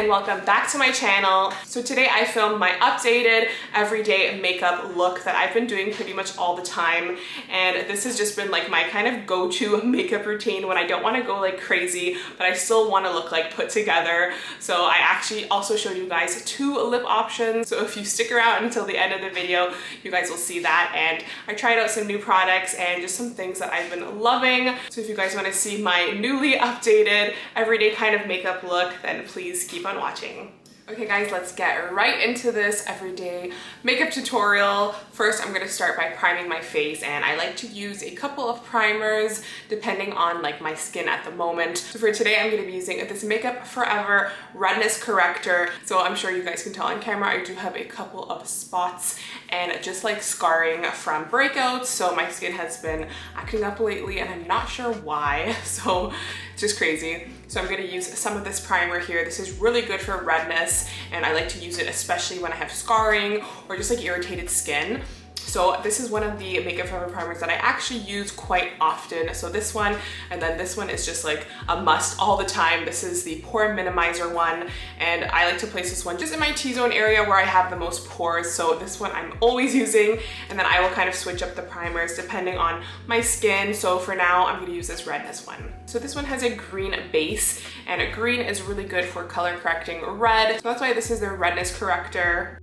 and welcome back to my channel. So today I filmed my updated everyday makeup look that I've been doing pretty much all the time, and this has just been like my kind of go-to makeup routine when I don't want to go like crazy but I still want to look like put together. So I actually also showed you guys 2 lip options, so if you stick around until the end of the video you guys will see that, and I tried out some new products and just some things that I've been loving. So if you guys want to see my newly updated everyday kind of makeup look, then please keep on watching. Okay guys, let's get right into this everyday makeup tutorial. First, I'm gonna start by priming my face, and I like to use a couple of primers depending on like my skin at the moment. So for today, I'm gonna be using this Makeup Forever Redness Corrector. So I'm sure you guys can tell on camera, I do have a couple of spots and just like scarring from breakouts. So my skin has been acting up lately and I'm not sure why. So it's just crazy. So I'm gonna use some of this primer here. This is really good for redness, and I like to use it especially when I have scarring or just like irritated skin. So this is one of the Makeup Forever primers that I actually use quite often. So this one, and then this one is just like a must all the time. This is the Pore Minimizer one, and I like to place this one just in my T-zone area where I have the most pores. So this one I'm always using, and then I will kind of switch up the primers depending on my skin. So for now, I'm gonna use this redness one. So this one has a green base, and a green is really good for color correcting red. So that's why this is the redness corrector.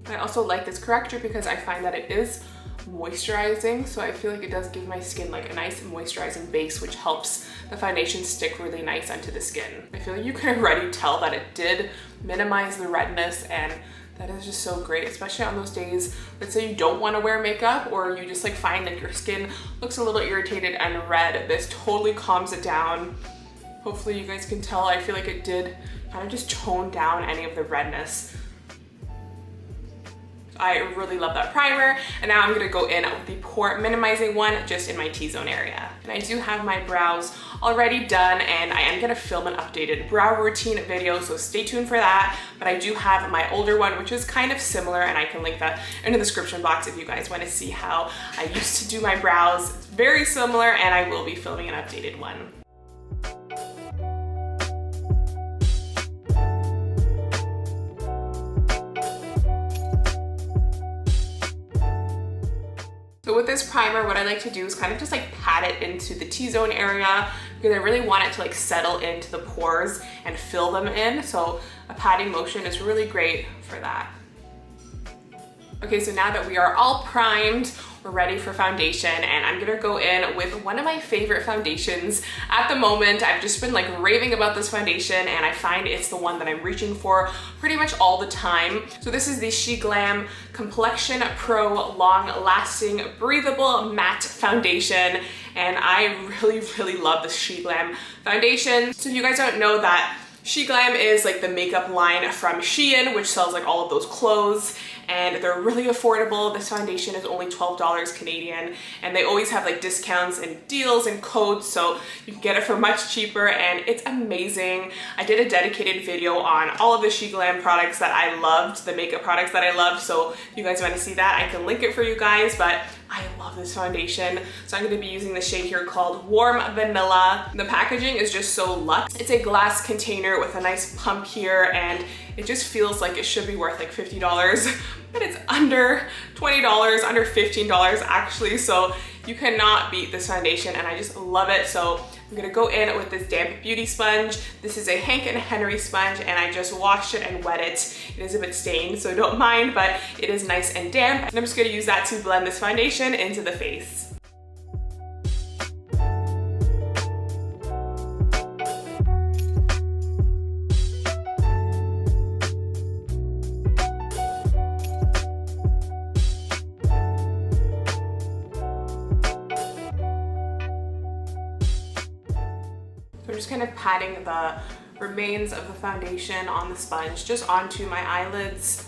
I also like this corrector because I find that it is moisturizing, so I feel like it does give my skin like a nice moisturizing base, which helps the foundation stick really nice onto the skin. I feel like you can already tell that it did minimize the redness, and that is just so great, especially on those days, let's say you don't want to wear makeup or you just like find that your skin looks a little irritated and red. This totally calms it down. Hopefully you guys can tell, I feel like it did kind of just tone down any of the redness. I really love that primer, and now I'm gonna go in with the pore minimizing one just in my T-zone area. And I do have my brows already done, and I am gonna film an updated brow routine video, so stay tuned for that. But I do have my older one, which is kind of similar, and I can link that in the description box if you guys wanna see how I used to do my brows. It's very similar, and I will be filming an updated one. So with this primer, what I like to do is kind of just like pat it into the T-zone area because I really want it to like settle into the pores and fill them in. So a patting motion is really great for that. Okay, so now that we are all primed, we're ready for foundation, and I'm gonna go in with one of my favorite foundations at the moment. I've just been like raving about this foundation, and I find it's the one that I'm reaching for pretty much all the time. So this is the SHEGLAM Complexion Pro Long Lasting Breathable Matte Foundation, and I really love this SHEGLAM foundation. So if you guys don't know that, SHEGLAM is like the makeup line from Shein, which sells like all of those clothes, and they're really affordable. This foundation is only $12 Canadian, and they always have like discounts and deals and codes, so you can get it for much cheaper, and it's amazing. I did a dedicated video on all of the SHEGLAM products that I loved, the makeup products that I loved, so if you guys want to see that, I can link it for you guys, but I love this foundation. So I'm going to be using the shade here called Warm Vanilla. The packaging is just so luxe. It's a glass container with a nice pump here, and it just feels like it should be worth like $50, but it's under $20, under $15 actually. So you cannot beat this foundation, and I just love it. So I'm gonna go in with this damp beauty sponge. This is a Hank & Henry sponge, and I just washed it and wet it. It is a bit stained, so don't mind, but it is nice and damp. And I'm just gonna use that to blend this foundation into the face. So I'm just kind of patting the remains of the foundation on the sponge just onto my eyelids,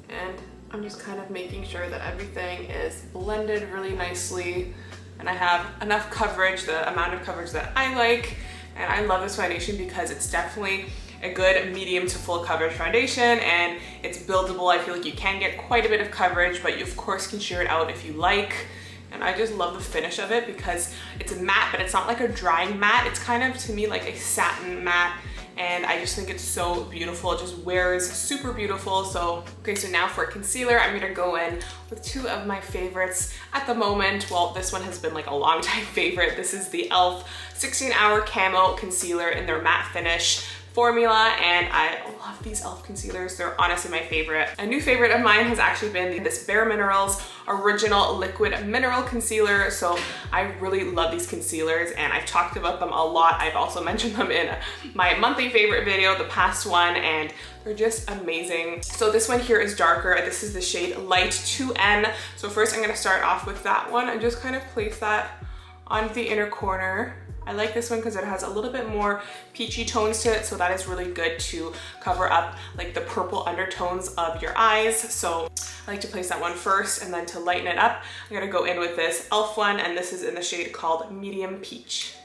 and I'm just kind of making sure that everything is blended really nicely and I have enough coverage, the amount of coverage that I like. And I love this foundation because it's definitely a good medium to full coverage foundation, and it's buildable. I feel like you can get quite a bit of coverage, but you of course can sheer it out if you like. And I just love the finish of it because it's a matte, but it's not like a drying matte. It's kind of, to me, like a satin matte, and I just think it's so beautiful. It just wears super beautiful. So, okay, so now for concealer, I'm gonna go in with two of my favorites at the moment. Well, this one has been like a long time favorite. This is the e.l.f. 16-Hour Camo Concealer in their matte finish formula, and I love these e.l.f. concealers. They're honestly my favorite. A new favorite of mine has actually been this Bare Minerals Original Liquid Mineral Concealer. So I really love these concealers, and I've talked about them a lot. I've also mentioned them in my monthly favorite video, the past one, and they're just amazing. So this one here is darker. This is the shade Light 2N. So first I'm gonna start off with that one and just kind of place that on the inner corner. I like this one because it has a little bit more peachy tones to it, so that is really good to cover up like the purple undertones of your eyes. So I like to place that one first, and then to lighten it up, I'm gonna go in with this e.l.f. one, and this is in the shade called Medium Peach.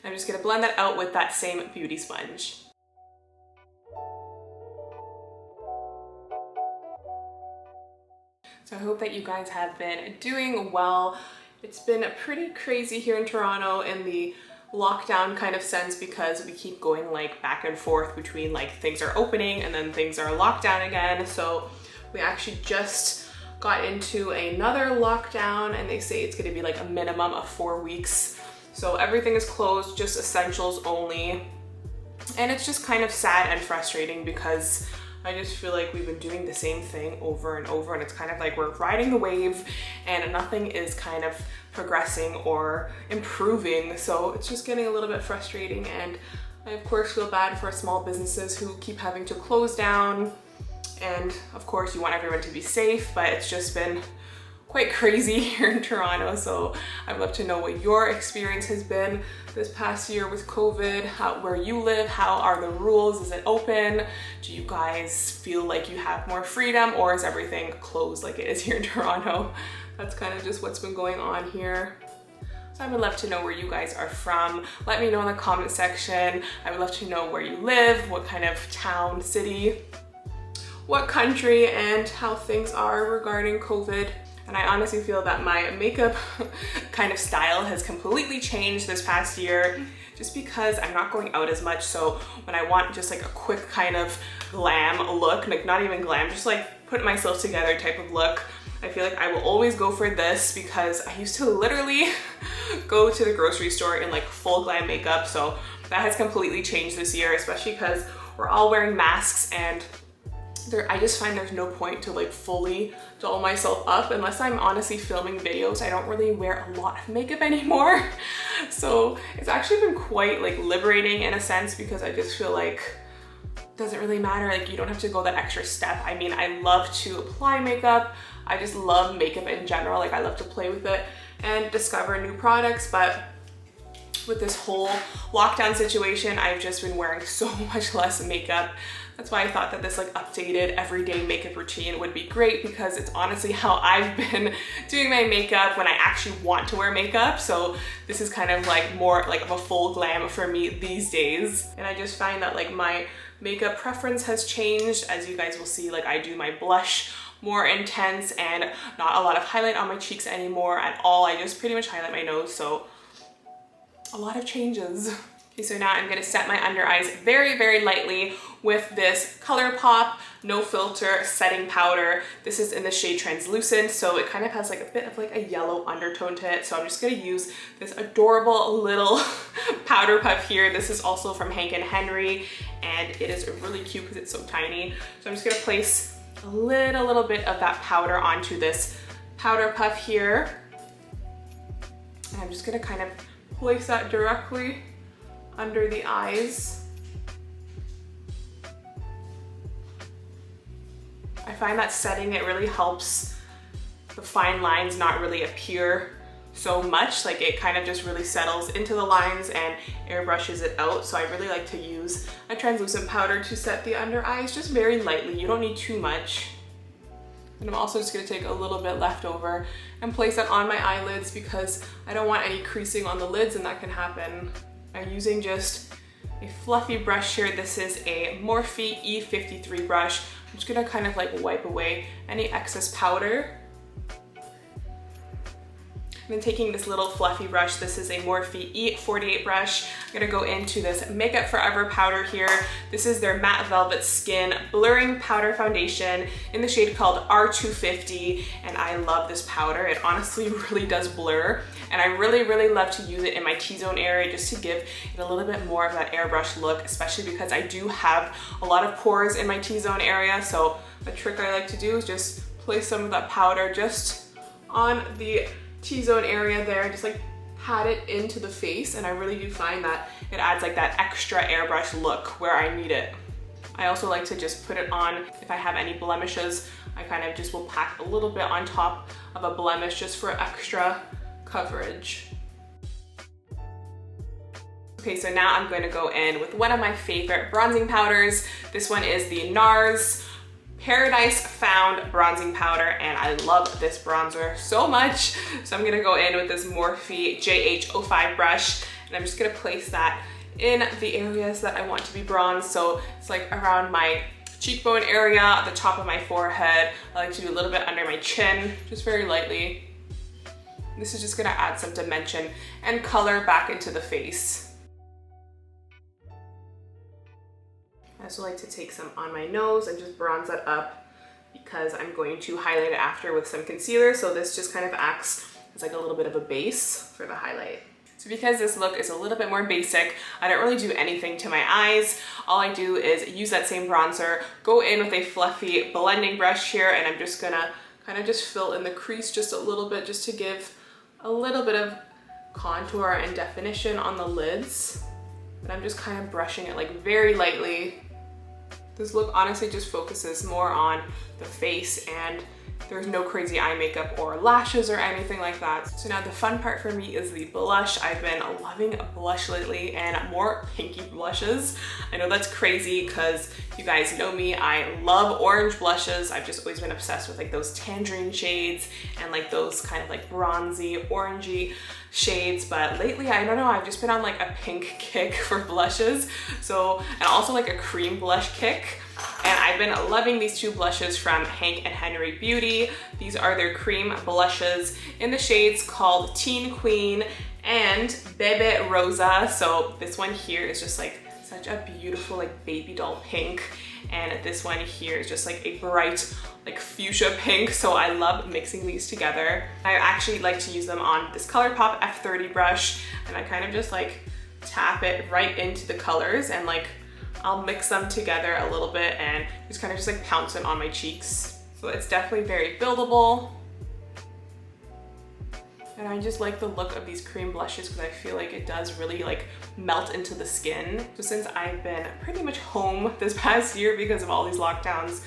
I'm just gonna blend that out with that same beauty sponge. So I hope that you guys have been doing well. It's been pretty crazy here in Toronto in the lockdown kind of sense, because we keep going like back and forth between like things are opening and then things are locked down again. So we actually just got into another lockdown, and they say it's gonna be like a minimum of 4 weeks. So everything is closed, just essentials only. And it's just kind of sad and frustrating because I just feel like we've been doing the same thing over and over, and it's kind of like we're riding the wave and nothing is kind of progressing or improving. So it's just getting a little bit frustrating, and I of course feel bad for small businesses who keep having to close down. And of course you want everyone to be safe, but it's just been quite crazy here in Toronto. So I'd love to know what your experience has been this past year with COVID, where you live, how are the rules, is it open? Do you guys feel like you have more freedom, or is everything closed like it is here in Toronto? That's kind of just what's been going on here. So I would love to know where you guys are from. Let me know in the comment section. I would love to know where you live, what kind of town, city, what country, and how things are regarding COVID. And I honestly feel that my makeup kind of style has completely changed this past year, just because I'm not going out as much. So when I want just like a quick kind of glam look, like not even glam, just like put myself together type of look, I feel like I will always go for this, because I used to literally go to the grocery store in like full glam makeup. So that has completely changed this year, especially because we're all wearing masks, and I just find there's no point to like fully doll myself up unless I'm honestly filming videos. I don't really wear a lot of makeup anymore. So it's actually been quite like liberating in a sense, because I just feel like it doesn't really matter. Like you don't have to go that extra step. I mean, I love to apply makeup. I just love makeup in general. Like I love to play with it and discover new products, but with this whole lockdown situation, I've just been wearing so much less makeup. That's why I thought that this like updated everyday makeup routine would be great, because it's honestly how I've been doing my makeup when I actually want to wear makeup. So this is kind of like more like of a full glam for me these days. And I just find that like my makeup preference has changed. As you guys will see, like I do my blush more intense and not a lot of highlight on my cheeks anymore at all. I just pretty much highlight my nose. So a lot of changes. Okay, so now I'm gonna set my under eyes very, very lightly with this ColourPop No Filter Setting Powder. This is in the shade Translucent, so it kind of has like a bit of like a yellow undertone to it. So I'm just gonna use this adorable little powder puff here. This is also from Hank & Henry, and it is really cute because it's so tiny. So I'm just gonna place a little bit of that powder onto this powder puff here. And I'm just gonna kind of place that directly under the eyes. I find that setting it really helps the fine lines not really appear so much. Like it kind of just really settles into the lines and airbrushes it out. So I really like to use a translucent powder to set the under eyes just very lightly. You don't need too much. And I'm also just gonna take a little bit left over and place that on my eyelids, because I don't want any creasing on the lids, and that can happen. I'm using just a fluffy brush here. This is a Morphe E53 brush. I'm just gonna kind of like wipe away any excess powder. And then taking this little fluffy brush, this is a Morphe E48 brush. I'm gonna go into this Makeup Forever powder here. This is their Matte Velvet Skin Blurring Powder Foundation in the shade called R250. And I love this powder. It honestly really does blur. And I really, really love to use it in my T-zone area just to give it a little bit more of that airbrush look, especially because I do have a lot of pores in my T-zone area. So a trick I like to do is just place some of that powder just on the T-zone area there, just like pat it into the face, and I really do find that it adds like that extra airbrush look where I need it. I also like to just put it on if I have any blemishes. I kind of just will pack a little bit on top of a blemish just for extra coverage. Okay, so now I'm going to go in with one of my favorite bronzing powders. This one is the NARS Paradise Found bronzing powder, and I love this bronzer so much. So I'm gonna go in with this Morphe JH05 brush, and I'm just gonna place that in the areas that I want to be bronzed. So it's like around my cheekbone area, the top of my forehead. I like to do a little bit under my chin, just very lightly. This is just gonna add some dimension and color back into the face. I also like to take some on my nose and just bronze that up because I'm going to highlight it after with some concealer. So this just kind of acts as like a little bit of a base for the highlight. So because this look is a little bit more basic, I don't really do anything to my eyes. All I do is use that same bronzer, go in with a fluffy blending brush here, and I'm just gonna kind of just fill in the crease just a little bit just to give a little bit of contour and definition on the lids. But I'm just kind of brushing it like very lightly. This look honestly just focuses more on the face, and there's no crazy eye makeup or lashes or anything like that. So now the fun part for me is the blush. I've been loving blush lately, and more pinky blushes. I know that's crazy because you guys know me, I love orange blushes. I've just always been obsessed with like those tangerine shades and like those kind of like bronzy, orangey shades. But lately, I don't know, I've just been on like a pink kick for blushes. So, and also like a cream blush kick. And I've been loving these two blushes from Hank and Henry Beauty. These are their cream blushes in the shades called Teen Queen and Bebe Rosa. So this one here is just like such a beautiful like baby doll pink. And this one here is just like a bright like fuchsia pink. So I love mixing these together. I actually like to use them on this ColourPop F30 brush. And I kind of just like tap it right into the colors, and like I'll mix them together a little bit and just kind of just like pounce it on my cheeks. So it's definitely very buildable. And I just like the look of these cream blushes because I feel like it does really like melt into the skin. So since I've been pretty much home this past year because of all these lockdowns,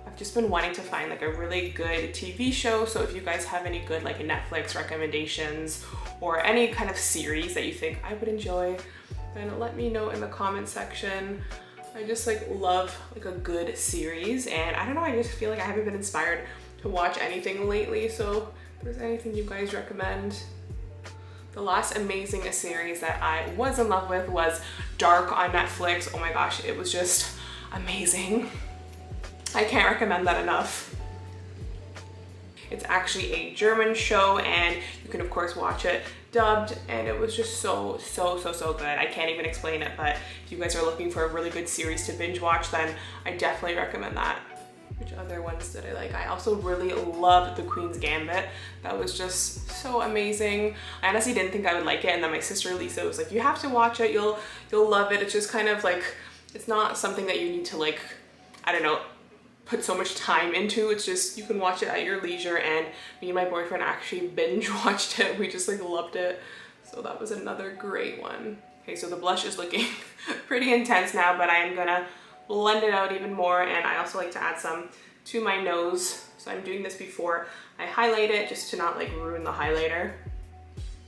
I've just been wanting to find like a really good TV show. So if you guys have any good like Netflix recommendations or any kind of series that you think I would enjoy, then let me know in the comment section. I just like love like a good series, and I don't know, I just feel like I haven't been inspired to watch anything lately. So if there's anything you guys recommend. The last amazing series that I was in love with was Dark on Netflix. Oh my gosh, it was just amazing. I can't recommend that enough. It's actually a German show, and you can of course watch it dubbed, and it was just so good. I can't even explain it, but if you guys are looking for a really good series to binge watch, then I definitely recommend that. Which other ones did I like? I also really loved The Queen's Gambit. That was just so amazing. I honestly didn't think I would like it, and then my sister Lisa was like, you have to watch it, you'll love it. It's just kind of like, it's not something that you need to like, I don't know, put so much time into. It's just, you can watch it at your leisure, and me and my boyfriend actually binge watched it. We just like loved it. So that was another great one. Okay, so the blush is looking pretty intense now, but I am gonna blend it out even more, and I also like to add some to my nose. So I'm doing this before I highlight it just to not like ruin the highlighter.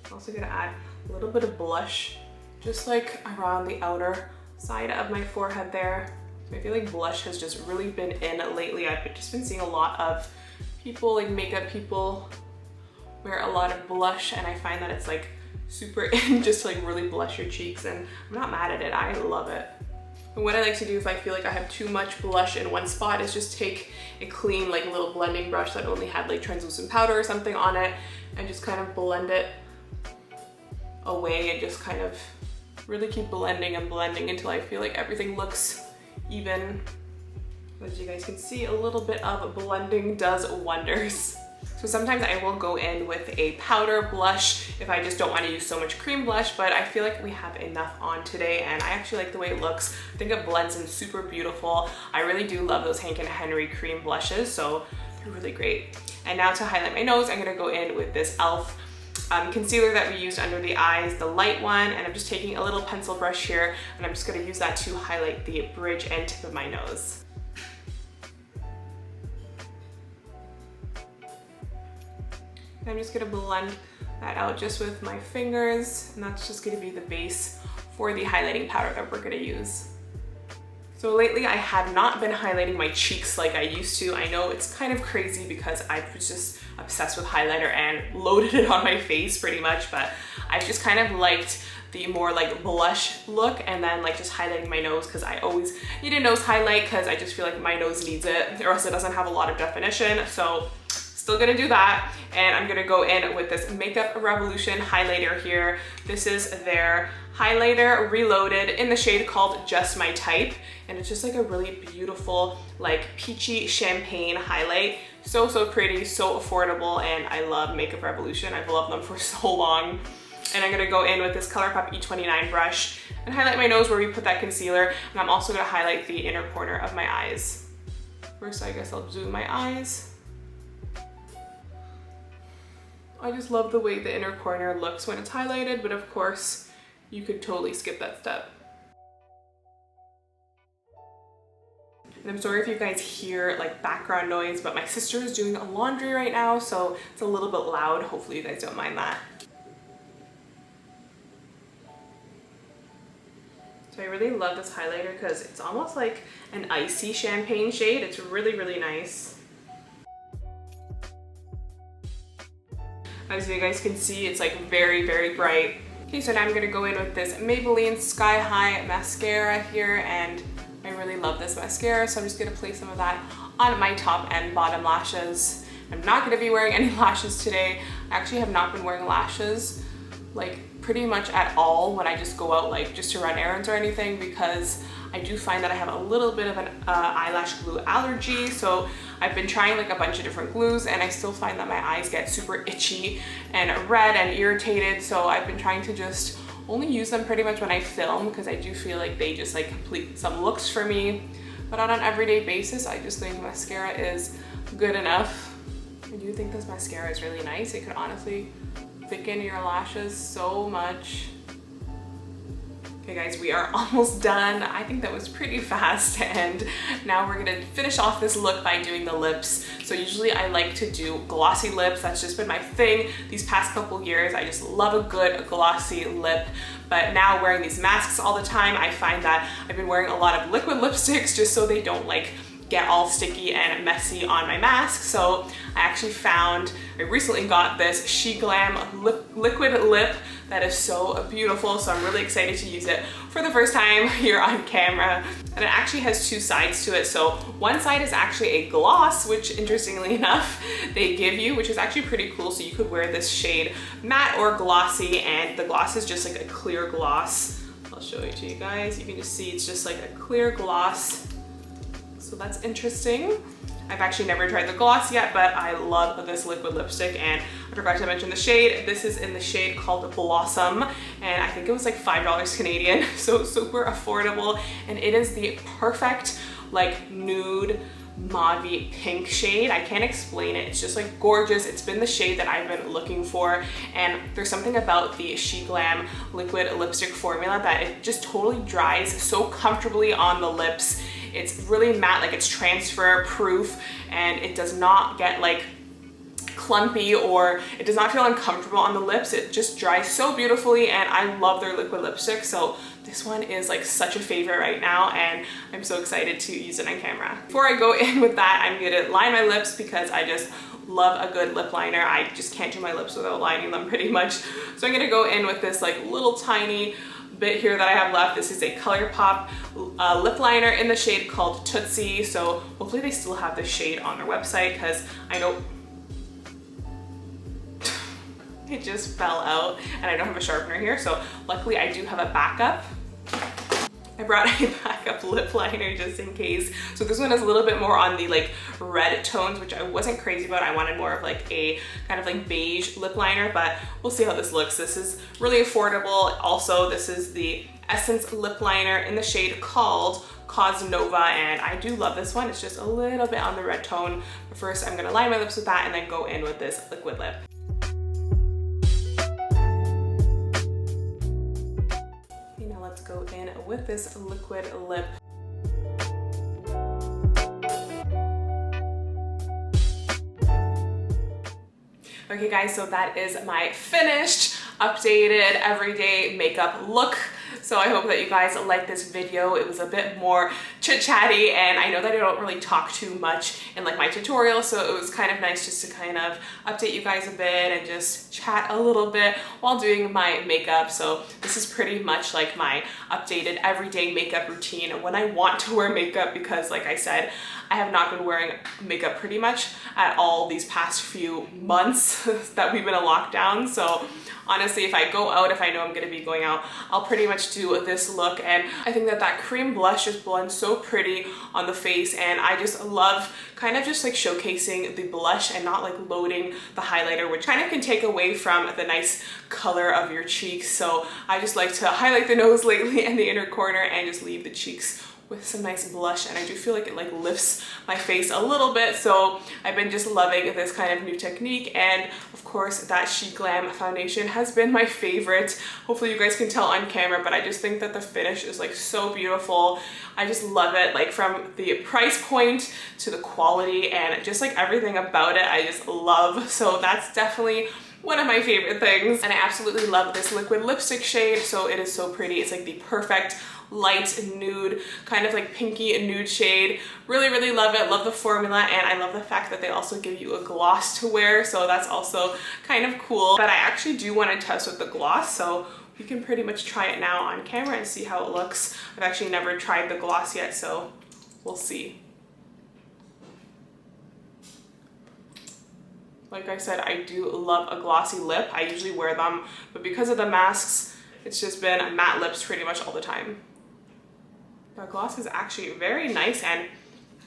I'm also gonna add a little bit of blush just like around the outer side of my forehead there. I feel like blush has just really been in lately. I've just been seeing a lot of people, like makeup people, wear a lot of blush, and I find that it's like super in just to like really blush your cheeks, and I'm not mad at it. I love it. And what I like to do if I feel like I have too much blush in one spot is just take a clean like little blending brush that only had like translucent powder or something on it and just kind of blend it away and just kind of really keep blending and blending until I feel like everything looks even. As you guys can see, a little bit of blending does wonders. So sometimes I will go in with a powder blush if I just don't want to use so much cream blush, but I feel like we have enough on today and I actually like the way it looks. I think it blends in super beautiful. I really do love those Hank & Henry cream blushes, so they're really great. And now to highlight my nose, I'm gonna go in with this e.l.f. Concealer that we used under the eyes, the light one, and I'm just taking a little pencil brush here and I'm just gonna use that to highlight the bridge and tip of my nose. I'm just gonna blend that out just with my fingers, and that's just gonna be the base for the highlighting powder that we're gonna use. So lately I have not been highlighting my cheeks like I used to. I know it's kind of crazy because I was just obsessed with highlighter and loaded it on my face pretty much, but I've just kind of liked the more like blush look and then like just highlighting my nose because I always need a nose highlight because I just feel like my nose needs it or else it doesn't have a lot of definition. So still gonna do that, and I'm gonna go in with this Makeup Revolution highlighter here. This is their highlighter reloaded in the shade called Just My Type, and it's just like a really beautiful like peachy champagne highlight. So pretty, so affordable, and I love Makeup Revolution. I've loved them for so long. And I'm gonna go in with this ColourPop E29 brush and highlight my nose where we put that concealer, and I'm also gonna highlight the inner corner of my eyes. First, I guess I'll zoom my eyes. I just love the way the inner corner looks when it's highlighted, but of course, you could totally skip that step. And I'm sorry if you guys hear like background noise, but my sister is doing laundry right now, so it's a little bit loud. Hopefully you guys don't mind that. So I really love this highlighter because it's almost like an icy champagne shade. It's really, really nice. As you guys can see, it's like very, very bright. Okay, so now I'm gonna go in with this Maybelline Sky High mascara here, and I really love this mascara, so I'm just gonna place some of that on my top and bottom lashes. I'm not gonna be wearing any lashes today. I actually have not been wearing lashes like pretty much at all when I just go out like just to run errands or anything, because I do find that I have a little bit of an eyelash glue allergy. So I've been trying like a bunch of different glues and I still find that my eyes get super itchy and red and irritated. So I've been trying to just only use them pretty much when I film, because I do feel like they just like complete some looks for me. But on an everyday basis, I just think mascara is good enough. I do think this mascara is really nice. It could honestly thicken your lashes so much. Okay guys, we are almost done. I think that was pretty fast, and now we're gonna finish off this look by doing the lips. So usually I like to do glossy lips. That's just been my thing these past couple years. I just love a good glossy lip. But now wearing these masks all the time, I find that I've been wearing a lot of liquid lipsticks just so they don't like get all sticky and messy on my mask. So I recently got this SHEGLAM liquid lip that is so beautiful. So I'm really excited to use it for the first time here on camera. And it actually has two sides to it. So one side is actually a gloss, which interestingly enough, they give you, which is actually pretty cool. So you could wear this shade matte or glossy, and the gloss is just like a clear gloss. I'll show it to you guys. You can just see it's just like a clear gloss. So that's interesting. I've actually never tried the gloss yet, but I love this liquid lipstick, and I forgot to mention the shade. This is in the shade called Blossom, and I think it was like $5 Canadian, so super affordable, and it is the perfect like nude mauve pink shade. I can't explain it. It's just like gorgeous. It's been the shade that I've been looking for, and there's something about the SHEGLAM liquid lipstick formula that it just totally dries so comfortably on the lips. It's really matte, like it's transfer proof, and it does not get like clumpy, or it does not feel uncomfortable on the lips. It just dries so beautifully, and I love their liquid lipstick. So this one is like such a favorite right now, and I'm so excited to use it on camera. Before I go in with that, I'm gonna line my lips because I just love a good lip liner. I just can't do my lips without lining them pretty much. So I'm gonna go in with this like little tiny bit here that I have left. This is a ColourPop lip liner in the shade called Tootsie. So hopefully they still have this shade on their website, because I know it just fell out and I don't have a sharpener here. So luckily I do have a backup. I brought a backup lip liner just in case. So this one is a little bit more on the like red tones, which I wasn't crazy about. I wanted more of like a kind of like beige lip liner, but we'll see how this looks. This is really affordable. Also, this is the Essence lip liner in the shade called Cause Nova, and I do love this one. It's just a little bit on the red tone. But first I'm gonna line my lips with that and then go in with this liquid lip. Go in with this liquid lip. Okay guys, so that is my finished, updated, everyday makeup look. So I hope that you guys like this video. It was a bit more chit-chatty, and I know that I don't really talk too much in like my tutorial, so it was kind of nice just to kind of update you guys a bit and just chat a little bit while doing my makeup. So this is pretty much like my updated everyday makeup routine when I want to wear makeup, because like I said, I have not been wearing makeup pretty much at all these past few months that we've been in lockdown. So honestly, if I go out, if I know I'm gonna be going out, I'll pretty much do this look. And I think that that cream blush just blends so pretty on the face, and I just love kind of just like showcasing the blush and not like loading the highlighter, which kind of can take away from the nice color of your cheeks. So I just like to highlight the nose lately and the inner corner and just leave the cheeks with some nice blush, and I do feel like it like lifts my face a little bit. So I've been just loving this kind of new technique, and of course that SHEGLAM foundation has been my favorite. Hopefully you guys can tell on camera, but I just think that the finish is like so beautiful. I just love it, like from the price point to the quality and just like everything about it I just love. So that's definitely one of my favorite things, and I absolutely love this liquid lipstick shade. So it is so pretty. It's like the perfect light nude, kind of like pinky nude shade. Really love it. Love the formula, and I love the fact that they also give you a gloss to wear, so that's also kind of cool. But I actually do want to test with the gloss, so we can pretty much try it now on camera and see how it looks. I've actually never tried the gloss yet, so we'll see. Like I said, I do love a glossy lip. I usually wear them, but because of the masks, it's just been matte lips pretty much all the time. The gloss is actually very nice, and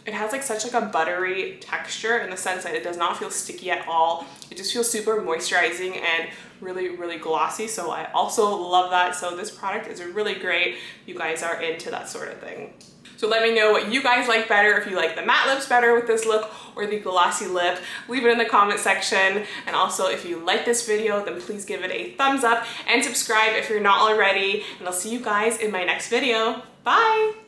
it has like such like a buttery texture in the sense that it does not feel sticky at all. It just feels super moisturizing and really glossy. So I also love that. So this product is really great if you guys are into that sort of thing. So let me know what you guys like better, if you like the matte lips better with this look or the glossy lip. Leave it in the comment section. And also, if you like this video, then please give it a thumbs up and subscribe if you're not already. And I'll see you guys in my next video. Bye!